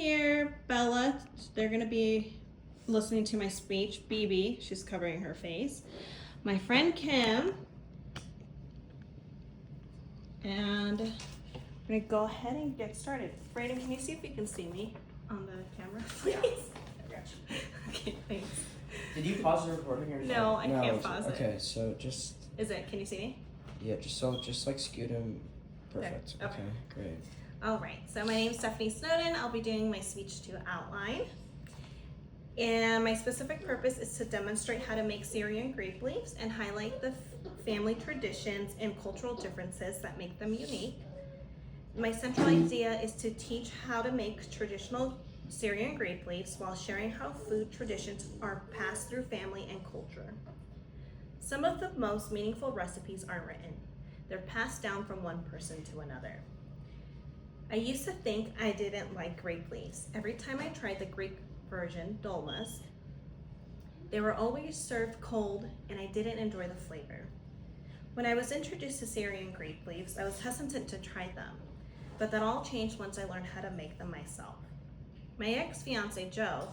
here, Bella. They're gonna be listening to my speech. BB, she's covering her face. My friend Kim. And we're gonna go ahead and get started. Brayden, can you see if you can see me on the camera, please? I got you. Okay, thanks. Did you pause the recording or No, I can't it's- pause it. Okay, so just Is it? Can you see me? yeah, just like scoot him. Perfect. There, okay. Okay, great. All right. So my name is Stephanie Snowden. I'll be doing my speech to outline. And my specific purpose is to demonstrate how to make Syrian grape leaves and highlight the family traditions and cultural differences that make them unique. My central idea is to teach how to make traditional Syrian grape leaves while sharing how food traditions are passed through family and culture. Some of the most meaningful recipes aren't written. They're passed down from one person to another. I used to think I didn't like grape leaves. Every time I tried the Greek version, dolmas, they were always served cold and I didn't enjoy the flavor. When I was introduced to Syrian grape leaves, I was hesitant to try them, but that all changed once I learned how to make them myself. My ex-fiance, Joe,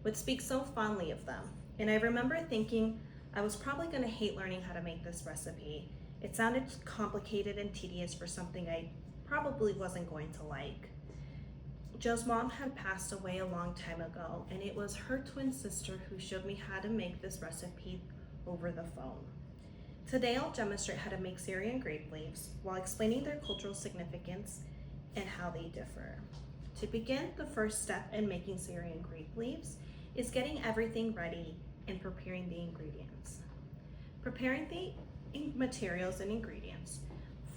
would speak so fondly of them, and I remember thinking I was probably gonna hate learning how to make this recipe. It sounded complicated and tedious for something I probably wasn't going to like. Joe's mom had passed away a long time ago, and it was her twin sister who showed me how to make this recipe over the phone. Today I'll demonstrate how to make Syrian grape leaves while explaining their cultural significance and how they differ. To begin, the first step in making Syrian grape leaves is getting everything ready and preparing the ingredients. Preparing the materials and ingredients.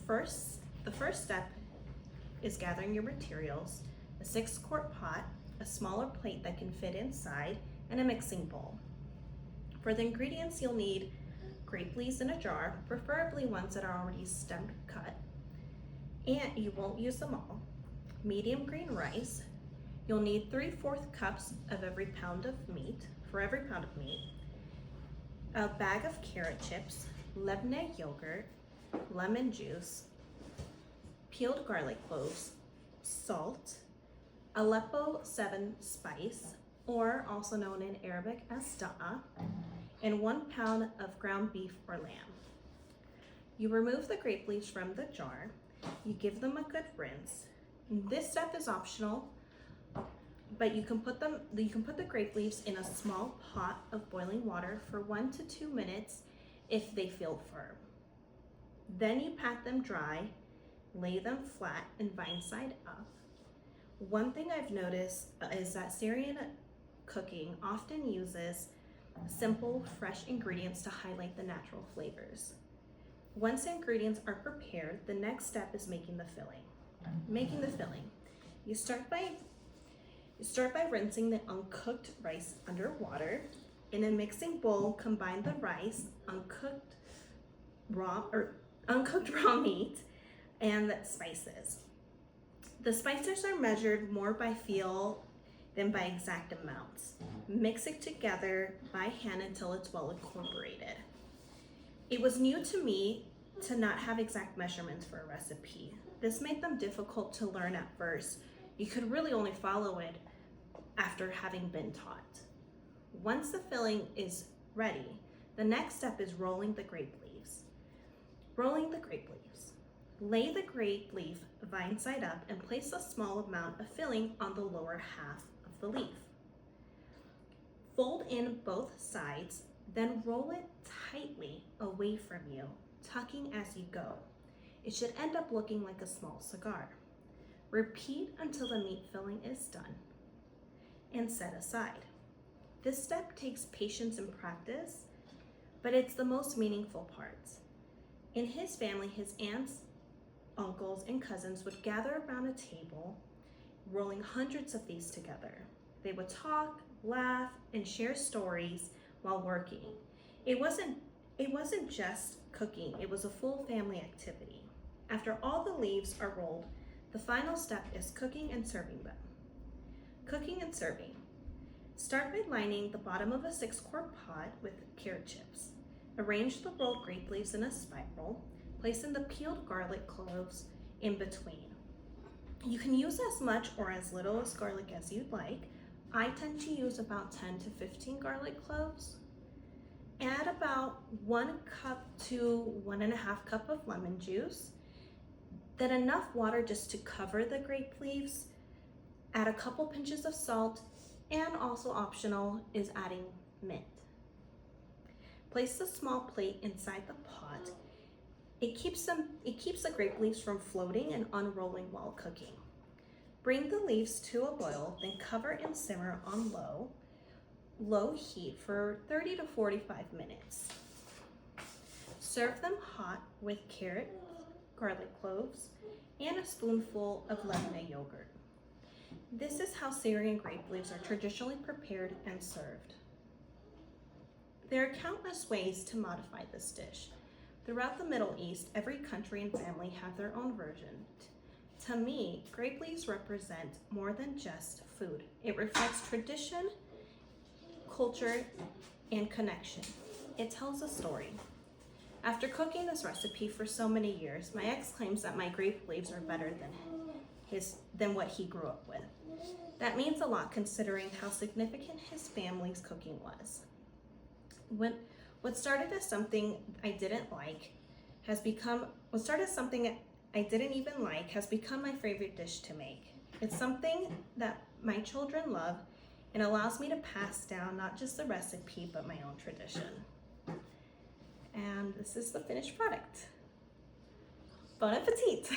The first step is gathering your materials, a 6-quart pot, a smaller plate that can fit inside, and a mixing bowl. For the ingredients, you'll need grape leaves in a jar, preferably ones that are already stemmed cut, and you won't use them all. Medium green rice. You'll need 3/4 cups of every pound of meat, for every pound of meat. A bag of carrot chips, Lebne yogurt, lemon juice, peeled garlic cloves, salt, Aleppo 7 spice, or also known in Arabic as da'a, and 1 pound of ground beef or lamb. You remove the grape leaves from the jar. You give them a good rinse. This step is optional, but you can put the grape leaves in a small pot of boiling water for 1 to 2 minutes if they feel firm. Then you pat them dry, lay them flat and vine side up. One thing I've noticed is that Syrian cooking often uses simple, fresh ingredients to highlight the natural flavors. Once the ingredients are prepared, the next step is making the filling. Making the filling. You start by rinsing the uncooked rice under water. In a mixing bowl, combine the rice, uncooked raw meat, and spices. The spices are measured more by feel than by exact amounts. Mix it together by hand until it's well incorporated. It was new to me to not have exact measurements for a recipe. This made them difficult to learn at first. You could really only follow it after having been taught. Once the filling is ready, the next step is rolling the grape leaves. Rolling the grape leaves. Lay the grape leaf vine side up and place a small amount of filling on the lower half of the leaf. Fold in both sides, then roll it tightly away from you, tucking as you go. It should end up looking like a small cigar. Repeat until the meat filling is done and set aside. This step takes patience and practice, but it's the most meaningful part. In his family, his aunts, uncles, and cousins would gather around a table, rolling hundreds of these together. They would talk, laugh, and share stories while working. It wasn't just cooking, it was a full family activity. After all the leaves are rolled, the final step is cooking and serving them. Cooking and serving. Start by lining the bottom of a 6-quart pot with carrot chips. Arrange the rolled grape leaves in a spiral, placing the peeled garlic cloves in between. You can use as much or as little as garlic as you'd like. I tend to use about 10 to 15 garlic cloves. Add about 1 cup to 1.5 cup of lemon juice. Then enough water just to cover the grape leaves. Add a couple pinches of salt, and also optional is adding mint. Place the small plate inside the pot. It keeps the grape leaves from floating and unrolling while cooking. Bring the leaves to a boil, then cover and simmer on low heat for 30 to 45 minutes. Serve them hot with carrot, garlic cloves, and a spoonful of lemonade yogurt. This is how Syrian grape leaves are traditionally prepared and served. There are countless ways to modify this dish. Throughout the Middle East, every country and family have their own version. To me, grape leaves represent more than just food. It reflects tradition, culture, and connection. It tells a story. After cooking this recipe for so many years, my ex claims that my grape leaves are better than what he grew up with. That means a lot considering how significant his family's cooking was. What started as something I didn't like has become my favorite dish to make. It's something that my children love and allows me to pass down not just the recipe, but my own tradition. And this is the finished product. Bon appetit!